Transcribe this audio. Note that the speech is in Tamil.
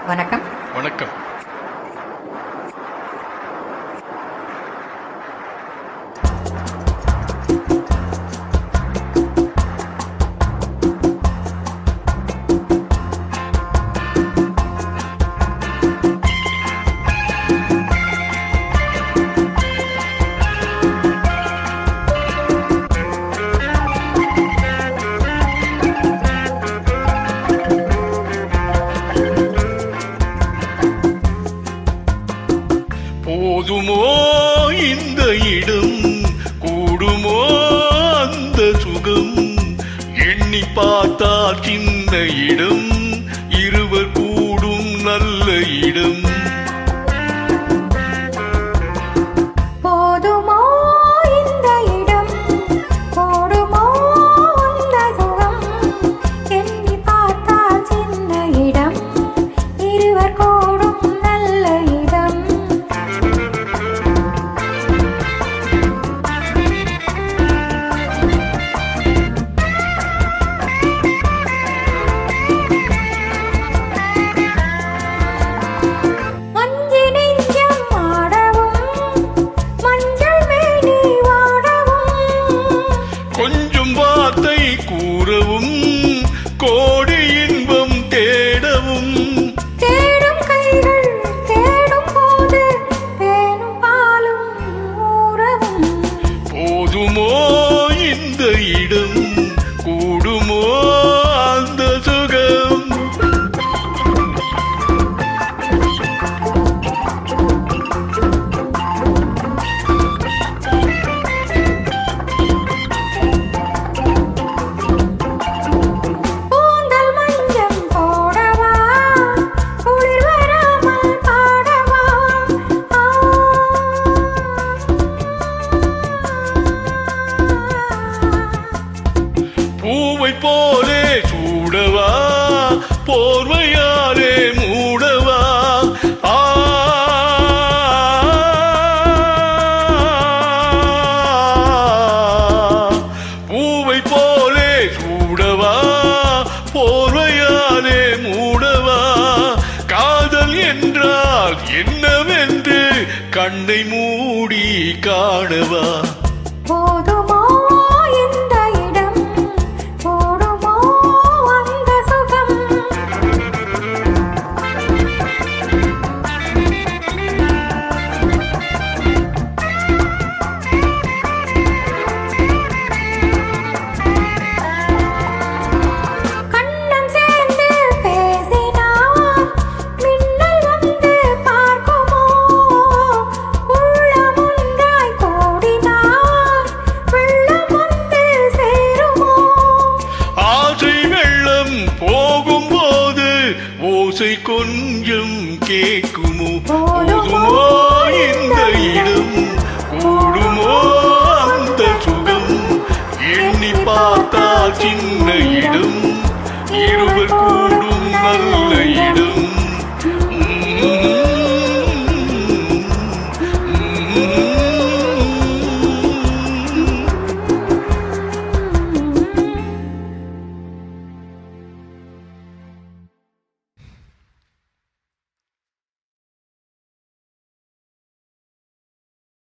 வணக்கம். வணக்கம். போதுமோ இந்த இடம், கூடுமோ அந்த சுகம், எண்ணி பார்த்தால் சின்ன இடம், இருவர் கூடும் நல்ல இடம். போதுமோ இந்த இடம், கூடுமோ அந்த சுகம், எண்ணி பார்த்தால் சின்ன இடம், இருவர் கூடும் நல்ல இடம். கொஞ்சம் வார்த்தை கூறவும், கோடி இன்பம் தேடவும், தேடும் கைகள் தேடும் போது தேனும் பாலும் ஊறவும். போதுமோ இந்த இடம், கூடுமோ அந்த சுகம். பூவை போலே சூடவா, போர்வையாலே மூடவா, பூவை போலே சூடவா, போர்வையாலே மூடவா, காதல் என்றால் என்னவென்று கண்ணை மூடி காணவா. போதுமோ இந்த இடம், கூடுமோ அந்த சுகம். கண்ணம் சேர்ந்து பேசினார், மின்னல் வந்து பார்க்குமோ, உள்ளம் ஒன்றாய் கூடினார், வெள்ளம் வந்து சேருமோ. ஆசை வெள்ளம் போகும்போது ஓசை கொஞ்சம் கேட்குமோ. போதுமோ இந்த இடம், கூடுமோ அந்த சுகம், எண்ணி பார்த்தால் சின்ன இடம், இருவர்